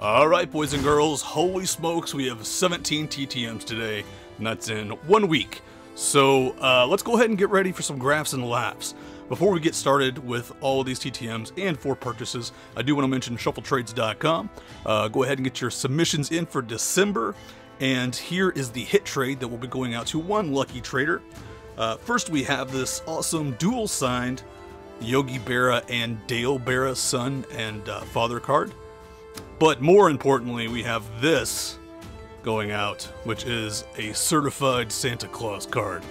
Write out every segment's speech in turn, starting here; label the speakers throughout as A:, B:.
A: Alright, boys and girls, holy smokes, we have 17 TTMs today, and that's in 1 week. So let's go ahead and get ready for some graphs and laughs. Before we get started with all of these TTMs and for purchases, I do want to mention shuffletrades.com. Go ahead and get your submissions in for December, and here is the hit trade that will be going out to one lucky trader. First, we have this awesome dual-signed Yogi Berra and Dale Berra son and father card. But more importantly, we have this going out, which is a certified Santa Claus card.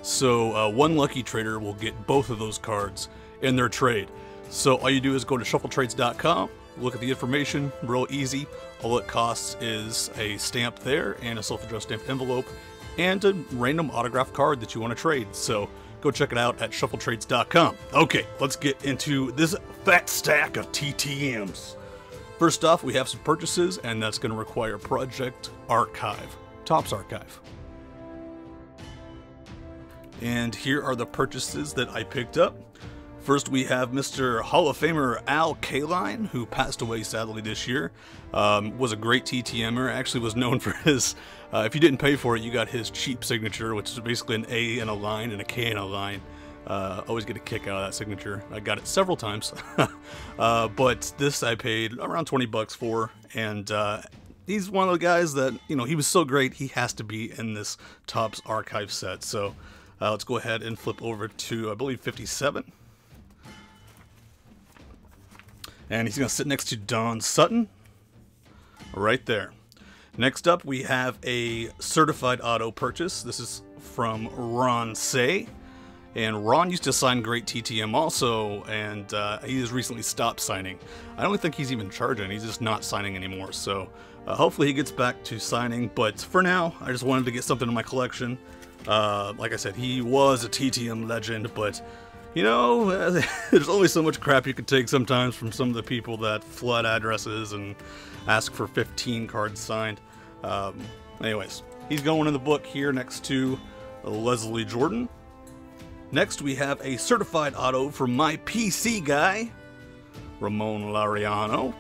A: So one lucky trader will get both of those cards in their trade. So all you do is go to shuffletrades.com, look at the information, real easy. All it costs is a stamp there and a self-addressed stamped envelope and a random autographed card that you want to trade. So go check it out at shuffletrades.com. Okay, let's get into this fat stack of TTMs. First off, we have some purchases, and that's going to require Project Archive, Topps Archive. And here are the purchases that I picked up. First, we have Mr. Hall of Famer Al Kaylin, who passed away sadly this year. Was a great TTMer, actually was known for his, if you didn't pay for it, you got his cheap signature, which is basically an A in a line and a K in a line. Always get a kick out of that signature. I got it several times. But this I paid around 20 bucks for, and he's one of the guys that, you know, he was so great, he has to be in this Topps Archive set. So let's go ahead and flip over to, I believe, 57. And he's going to sit next to Don Sutton, right there. Next up, we have a certified auto purchase. This is from Ron Say. And Ron used to sign great TTM also, and he has recently stopped signing. I don't think he's even charging, he's just not signing anymore. So hopefully he gets back to signing, but for now, I just wanted to get something in my collection. Like I said, he was a TTM legend, but you know, there's only so much crap you can take sometimes from some of the people that flood addresses and ask for 15 cards signed. Anyways, he's going in the book here next to Leslie Jordan. Next, we have a certified auto from my PC guy, Ramon Lariano.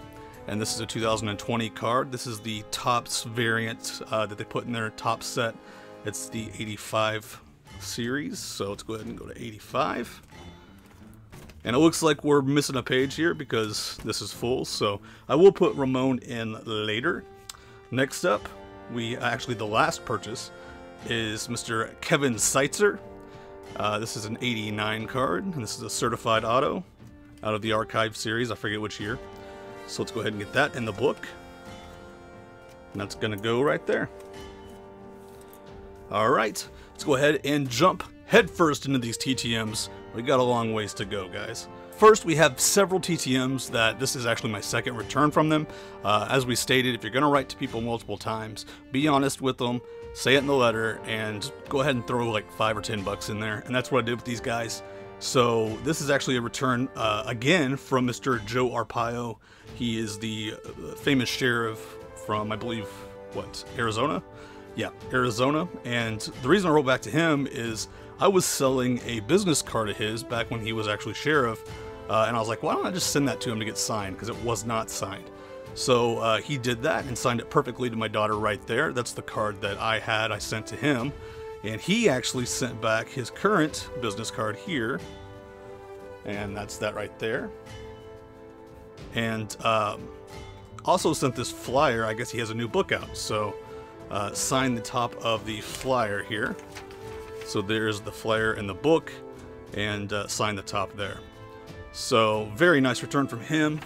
A: And this is a 2020 card. This is the Topps variant that they put in their Topps set. It's the 85 series, so let's go ahead and go to 85. And it looks like we're missing a page here because this is full, so I will put Ramon in later. Next up, actually the last purchase is Mr. Kevin Seitzer. This is an 89 card, and this is a certified auto out of the Archive series. I forget which year. So let's go ahead and get that in the book. And that's going to go right there. Alright, let's go ahead and jump headfirst into these TTMs. We got a long ways to go, guys. First, we have several TTMs that this is actually my second return from them. As we stated, if you're going to write to people multiple times, be honest with them, say it in the letter, and go ahead and throw like 5 or 10 bucks in there. And that's what I did with these guys. So this is actually a return again from Mr. Joe Arpaio. He is the famous sheriff from, I believe, what, Arizona? Yeah, Arizona. And the reason I wrote back to him is I was selling a business card of his back when he was actually sheriff. And I was like, why don't I just send that to him to get signed? Because it was not signed. So he did that and signed it perfectly to my daughter right there. That's the card that I had, I sent to him. And he actually sent back his current business card here. And that's that right there. And also sent this flyer. I guess he has a new book out. So sign the top of the flyer here. So there's the flyer in the book. And sign the top there. So very nice return from him.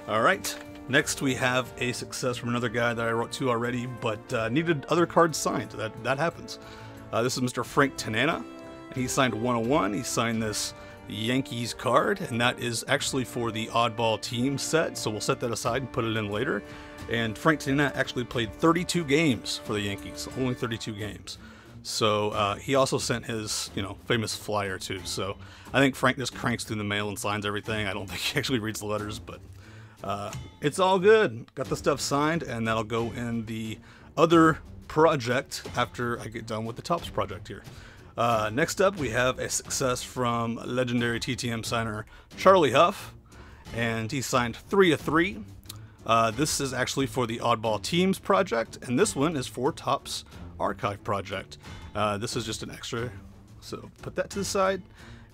A: Alright, next we have a success from another guy that I wrote to already, but needed other cards signed. That happens. This is Mr. Frank Tanana, and he signed 101. He signed this Yankees card, and that is actually for the Oddball Team set, so we'll set that aside and put it in later. And Frank Tanana actually played 32 games for the Yankees, only 32 games. So he also sent his, you know, famous flyer too. So I think Frank just cranks through the mail and signs everything. I don't think he actually reads the letters, but it's all good. Got the stuff signed, and that'll go in the other project after I get done with the Topps project here. Next up, we have a success from legendary TTM signer Charlie Huff, and he signed 3 of 3. This is actually for the Oddball Teams project, and this one is for Topps Archive project. This is just an extra, so put that to the side,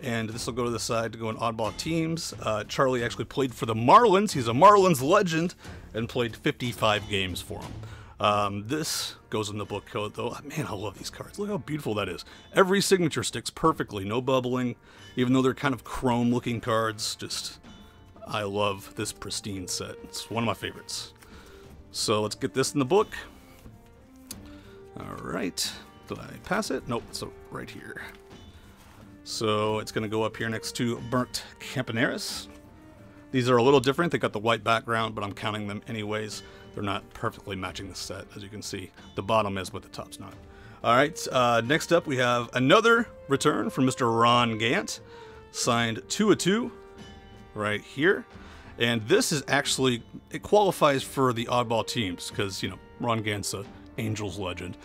A: and this will go to the side to go in Oddball Teams. Charlie actually played for the Marlins. He's a Marlins legend and played 55 games for them. This goes in the book code, though. Man, I love these cards. Look how beautiful that is. Every signature sticks perfectly, no bubbling, even though they're kind of chrome-looking cards. Just, I love this pristine set. It's one of my favorites. So let's get this in the book. All right. Did I pass it? Nope, it's right here. So it's going to go up here next to Burnt Campaneris. These are a little different. They got the white background, but I'm counting them anyways. They're not perfectly matching the set, as you can see. The bottom is, but the top's not. All right, next up we have another return from Mr. Ron Gant, signed 2/2 right here. And this is actually, it qualifies for the Oddball Teams because, you know, Ron Gant's a Angels legend.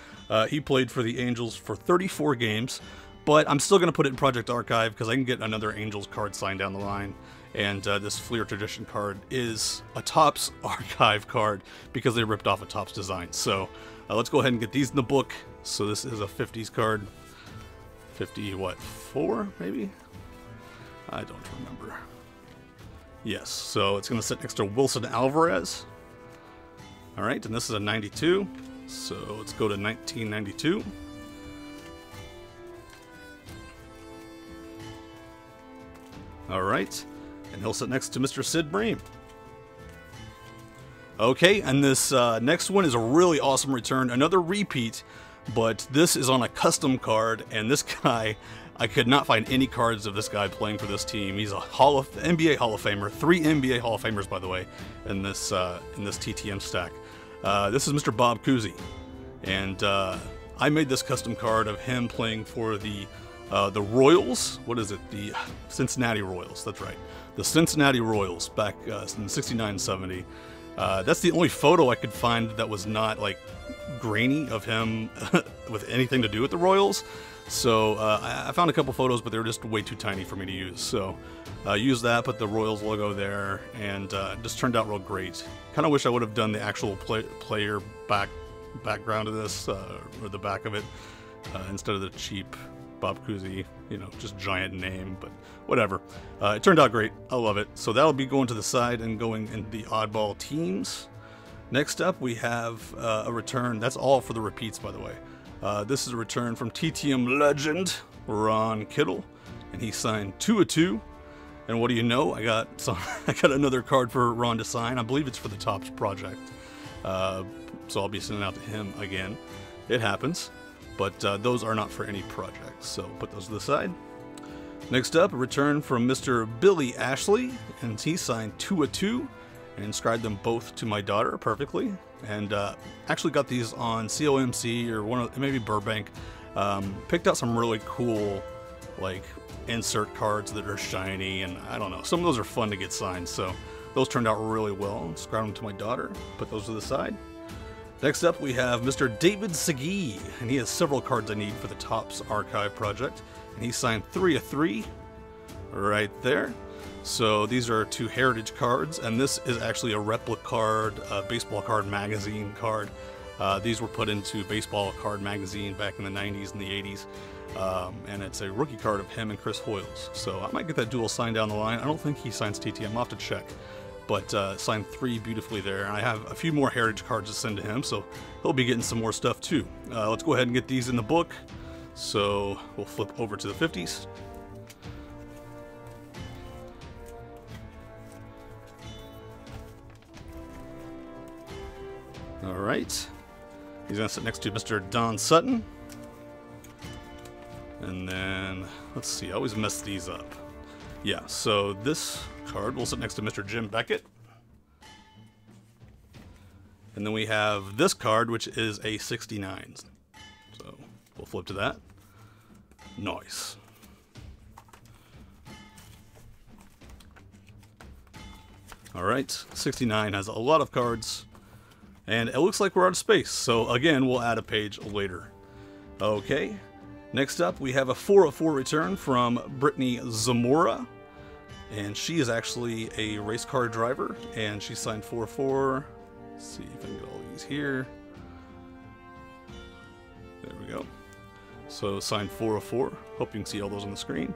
A: He played for the Angels for 34 games, but I'm still going to put it in Project Archive because I can get another Angels card signed down the line. And this Fleer Tradition card is a Topps Archive card because they ripped off a Topps design. So let's go ahead and get these in the book. So this is a 50s card. 50, what, 4 maybe? I don't remember. Yes, so it's going to sit next to Wilson Alvarez. All right, and this is a 92. So let's go to 1992. All right. And he'll sit next to Mr. Sid Bream. Okay, and this next one is a really awesome return. Another repeat, but this is on a custom card. And this guy, I could not find any cards of this guy playing for this team. He's a NBA Hall of Famer. 3 NBA Hall of Famers, by the way, in this TTM stack. This is Mr. Bob Cousy. And I made this custom card of him playing for the Royals. What is it? The Cincinnati Royals. That's right. The Cincinnati Royals back in 69-70. That's the only photo I could find that was not like grainy of him with anything to do with the Royals. So I found a couple photos, but they were just way too tiny for me to use. So used that, put the Royals logo there, and just turned out real great. Kind of wish I would have done the actual player background of this, or the back of it, instead of the cheap Bob Cousy, you know, just giant name, but whatever. It turned out great. I love it. So that'll be going to the side and going in the Oddball Teams. Next up, we have a return. That's all for the repeats, by the way. This is a return from TTM legend Ron Kittle, and he signed 2/2. And what do you know? I got another card for Ron to sign. I believe it's for the Topps project. So I'll be sending out to him again. It happens. But those are not for any projects, so put those to the side. Next up, a return from Mr. Billy Ashley, and he signed 2/2 and inscribed them both to my daughter perfectly. And actually got these on COMC or maybe Burbank. Picked out some really cool, like, insert cards that are shiny, and I don't know. Some of those are fun to get signed, so those turned out really well. Inscribed them to my daughter. Put those to the side. Next up, we have Mr. David Segui, and he has several cards I need for the Topps Archive project, and he signed 3/3 right there. So these are 2 heritage cards, and this is actually a replica card, a baseball card magazine card. These were put into Baseball Card Magazine back in the 90s and the 80s, and it's a rookie card of him and Chris Hoyles. So I might get that dual signed down the line. I don't think he signs TTM. I'll have to check. But signed 3 beautifully there. And I have a few more heritage cards to send to him, so he'll be getting some more stuff too. Let's go ahead and get these in the book. So we'll flip over to the 50s. All right. He's going to sit next to Mr. Don Sutton. And then, let's see, I always mess these up. Yeah, so this card will sit next to Mr. Jim Beckett. And then we have this card, which is a 69. So we'll flip to that. Nice. All right, 69 has a lot of cards. And it looks like we're out of space. So again, we'll add a page later. Okay. Next up, we have a 4/4 return from Brittany Zamora. And she is actually a race car driver, and she signed 404. Let's see if I can get all these here. There we go. So signed 404. Hope you can see all those on the screen.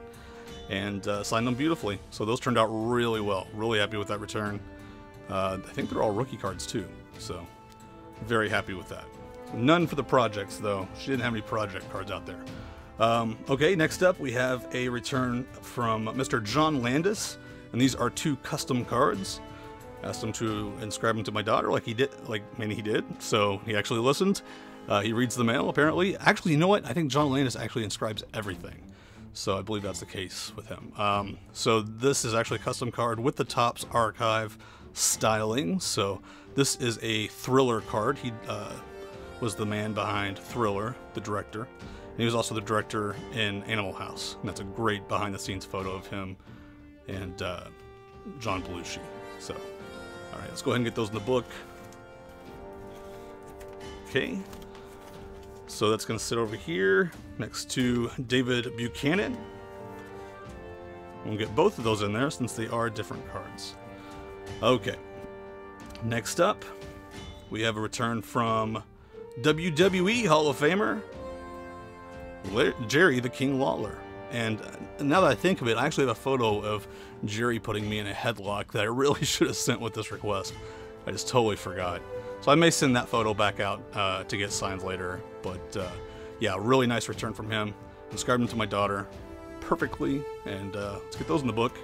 A: And signed them beautifully. So those turned out really well. Really happy with that return. I think they're all rookie cards too. So very happy with that. None for the projects though. She didn't have any project cards out there. Okay, next up we have a return from Mr. John Landis. And these are 2 custom cards. Asked him to inscribe them to my daughter like he did. He did. So he actually listened. He reads the mail apparently. Actually, you know what? I think John Landis actually inscribes everything. So I believe that's the case with him. So this is actually a custom card with the Topps Archive styling. So this is a Thriller card. He was the man behind Thriller, the director. And he was also the director in Animal House. And that's a great behind-the-scenes photo of him and John Belushi. So, all right, let's go ahead and get those in the book. Okay. So that's going to sit over here next to David Buchanan. We'll get both of those in there since they are different cards. Okay. Next up, we have a return from WWE Hall of Famer Jerry the King Lawler. And now that I think of it, I actually have a photo of Jerry putting me in a headlock that I really should have sent with this request. I just totally forgot. So I may send that photo back out to get signed later. But yeah, really nice return from him. Inscribed them to my daughter perfectly. And let's get those in the book.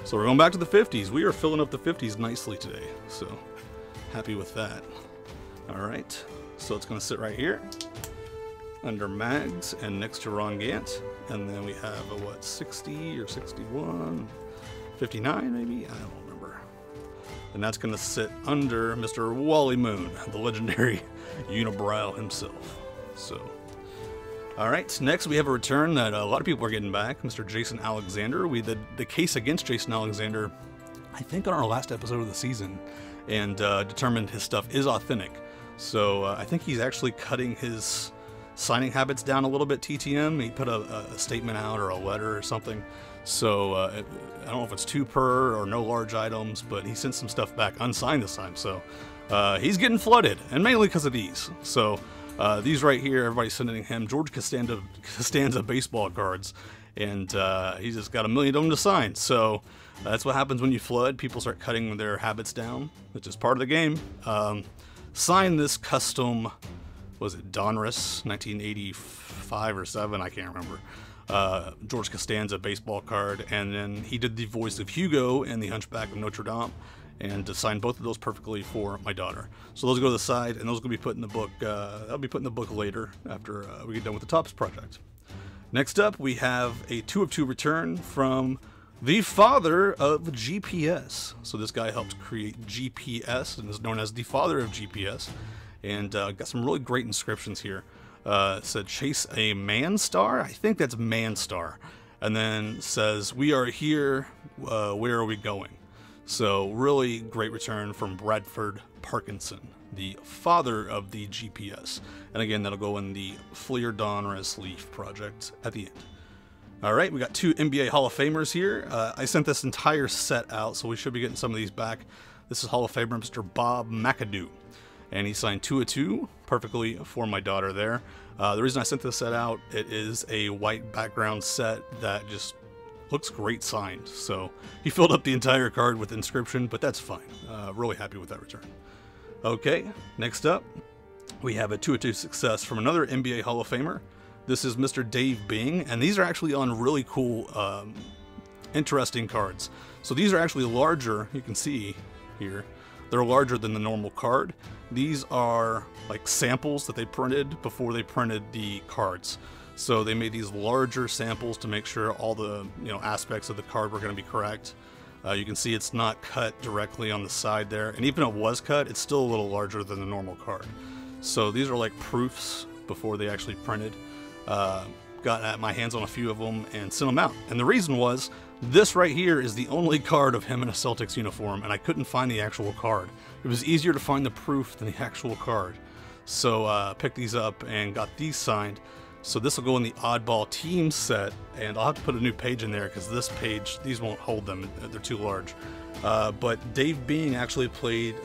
A: So we're going back to the 50s. We are filling up the 50s nicely today. So happy with that. All right. So it's going to sit right here under Mags and next to Ron Gant. And then we have a, what, 60 or 61? 59 maybe? I don't remember. And that's going to sit under Mr. Wally Moon, the legendary unibrow himself. So, all right, next we have a return that a lot of people are getting back, Mr. Jason Alexander. We did the case against Jason Alexander, I think, on our last episode of the season, and determined his stuff is authentic. So I think he's actually cutting his signing habits down a little bit, TTM. He put a statement out or a letter or something. So I don't know if it's 2 per or no large items, but he sent some stuff back unsigned this time. So he's getting flooded, and mainly because of these. So these right here, everybody's sending him George Costanza baseball cards, and he's just got 1 million of them to sign. So that's what happens when you flood. People start cutting their habits down, which is part of the game. Sign this custom, was it Donruss, 1985 or 7? I can't remember. George Costanza baseball card, and then he did the voice of Hugo in The Hunchback of Notre Dame, and signed both of those perfectly for my daughter. So those go to the side, and those will be put in the book. That'll be put in the book later after we get done with the Topps project. Next up, we have a 2 of 2 return from the father of GPS. So this guy helped create GPS and is known as the father of GPS. And got some really great inscriptions here. It said, "Chase a man star." I think that's man star. And then says, "We are here. Where are we going?" So really great return from Bradford Parkinson, the father of the GPS. And again, that'll go in the Fleer Donruss Leaf project at the end. All right, we got 2 NBA Hall of Famers here. I sent this entire set out, so we should be getting some of these back. This is Hall of Famer Mr. Bob McAdoo, and he signed 2 of 2 perfectly for my daughter there. The reason I sent this set out, it is a white background set that just looks great signed. So he filled up the entire card with inscription, but that's fine. Really happy with that return. Okay, next up, we have a 2 of 2 success from another NBA Hall of Famer. This is Mr. Dave Bing, and these are actually on really cool, interesting cards. So these are actually larger, you can see here. They're larger than the normal card. These are like samples that they printed before they printed the cards. So they made these larger samples to make sure all the aspects of the card were going to be correct. You can see it's not cut directly on the side there, and even if it was cut, it's still a little larger than the normal card. So these are like proofs before they actually printed. Got my hands on a few of them and sent them out. And the reason was, this right here is the only card of him in a Celtics uniform, and I couldn't find the actual card. It was easier to find the proof than the actual card. So picked these up and got these signed. So this will go in the oddball team set, and I'll have to put a new page in there because this page, these won't hold them, they're too large. But Dave Being actually played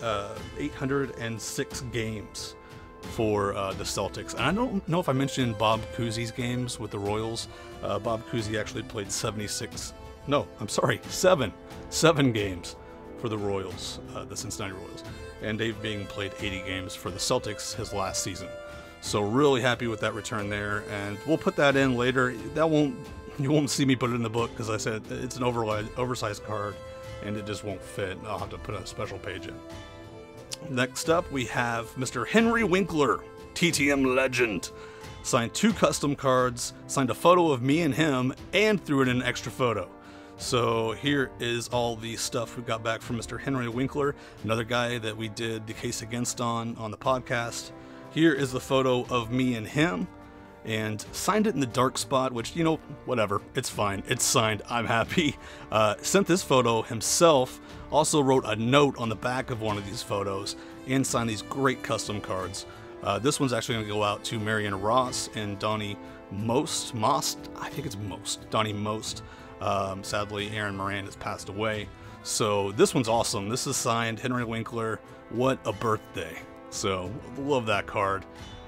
A: 806 games for the Celtics. And I don't know if I mentioned Bob Cousy's games with the Royals. Bob Cousy actually played 7 games for the Royals, the Cincinnati Royals. And Dave Being played 80 games for the Celtics his last season. So really happy with that return there, and we'll put that in later. You won't see me put it in the book because I said it's an oversized card and it just won't fit. I'll have to put a special page in. Next up, we have Mr. Henry Winkler, TTM legend. Signed 2 custom cards, signed a photo of me and him, and threw in an extra photo. So here is all the stuff we got back from Mr. Henry Winkler, another guy that we did the case against on the podcast. Here is the photo of me and him, and signed it in the dark spot, which, you know, whatever, it's fine, it's signed, I'm happy. Sent this photo himself, also wrote a note on the back of one of these photos, and signed these great custom cards. This one's actually going to go out to Marion Ross and Donnie Most, I think it's Most, Donnie Most. Sadly, Aaron Moran has passed away. So this one's awesome. This is signed Henry Winkler. What a birthday. So love that card.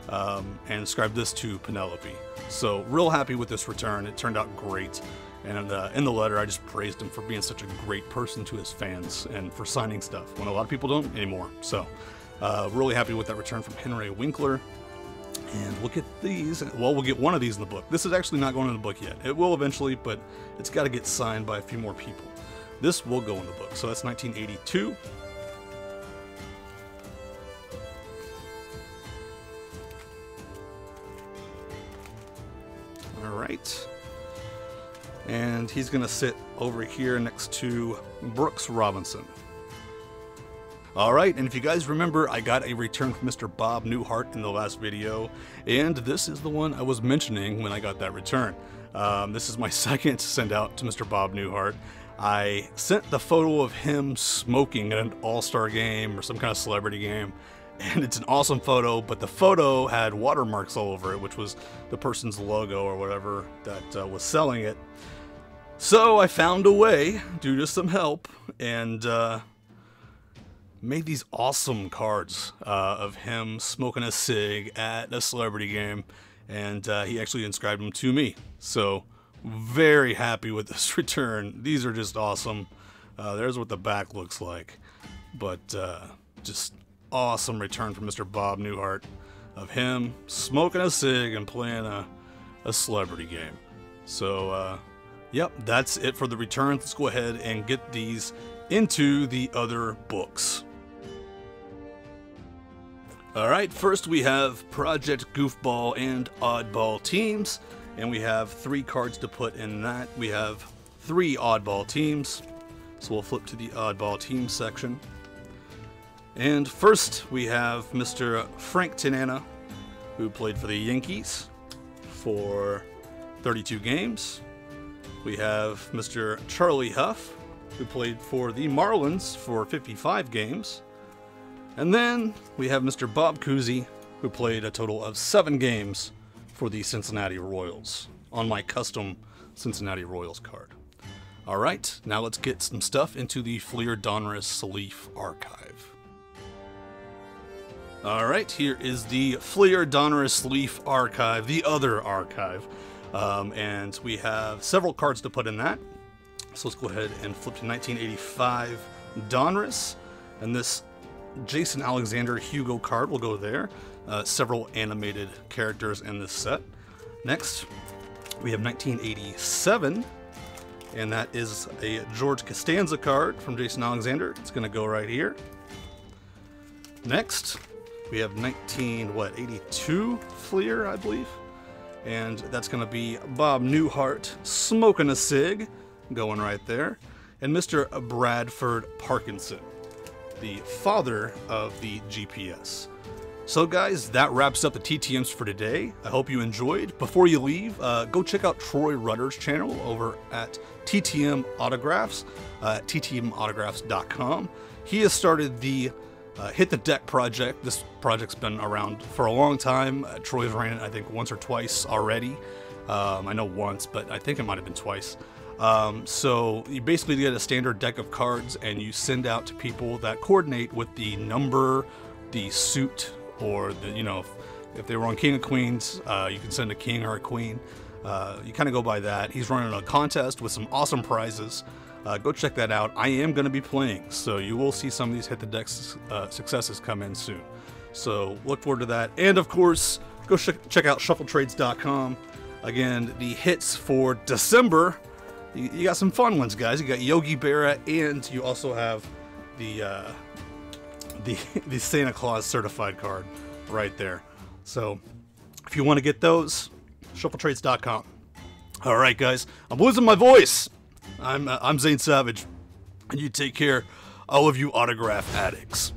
A: And inscribed this to Penelope. So real happy with this return. It turned out great. And in the letter, I just praised him for being such a great person to his fans and for signing stuff when a lot of people don't anymore. So really happy with that return from Henry Winkler. And we'll get these. Well, we'll get one of these in the book. This is actually not going in the book yet. It will eventually, but it's got to get signed by a few more people. This will go in the book. So that's 1982. Alright, and he's going to sit over here next to Brooks Robinson. Alright, and if you guys remember, I got a return from Mr. Bob Newhart in the last video, and this is the one I was mentioning when I got that return. This is my second send out to Mr. Bob Newhart. I sent the photo of him smoking at an all-star game or some kind of celebrity game. And it's an awesome photo, but the photo had watermarks all over it, which was the person's logo or whatever that was selling it. So I found a way, due to some help, and made these awesome cards of him smoking a cig at a celebrity game, and he actually inscribed them to me. So very happy with this return. These are just awesome. There's what the back looks like, but just awesome return from Mr. Bob Newhart of him smoking a cig and playing a celebrity game. So yep, that's it for the returns. Let's go ahead and get these into the other books. Alright, first we have Project Goofball and Oddball Teams, and we have 3 cards to put in that. We have 3 oddball teams, so we'll flip to the oddball team section. And first, we have Mr. Frank Tanana, who played for the Yankees for 32 games. We have Mr. Charlie Huff, who played for the Marlins for 55 games. And then we have Mr. Bob Cousy, who played a total of 7 games for the Cincinnati Royals on my custom Cincinnati Royals card. Alright, now let's get some stuff into the Fleer Donruss Leaf archive. Alright, here is the Fleer Donruss Leaf archive, the other archive. And we have several cards to put in that. So let's go ahead and flip to 1985 Donruss. And this Jason Alexander Hugo card will go there. Several animated characters in this set. Next, we have 1987. And that is a George Costanza card from Jason Alexander. It's going to go right here. Next, we have 1982 Fleer, I believe. And that's going to be Bob Newhart smoking a cig, going right there. And Mr. Bradford Parkinson, the father of the GPS. So guys, that wraps up the TTMs for today. I hope you enjoyed. Before you leave, go check out Troy Rudder's channel over at TTM Autographs, ttmautographs.com. He has started the Hit the Deck project. This project's been around for a long time. Troy's ran it, I think, once or twice already. I know once, but I think it might have been twice. So you basically get a standard deck of cards, and you send out to people that coordinate with the number, the suit, or the, you know, if they were on King of Queens, you can send a king or a queen. You kind of go by that. He's running a contest with some awesome prizes. Go check that out. I am going to be playing, so you will see some of these Hit the Deck successes come in soon. So look forward to that. And of course, go check out shuffletrades.com. Again, the hits for December, you got some fun ones, guys. You got Yogi Berra, and you also have the Santa Claus certified card right there. So if you want to get those, shuffletrades.com. All right, guys, I'm losing my voice. I'm Zane Savage, and you take care, all of you autograph addicts.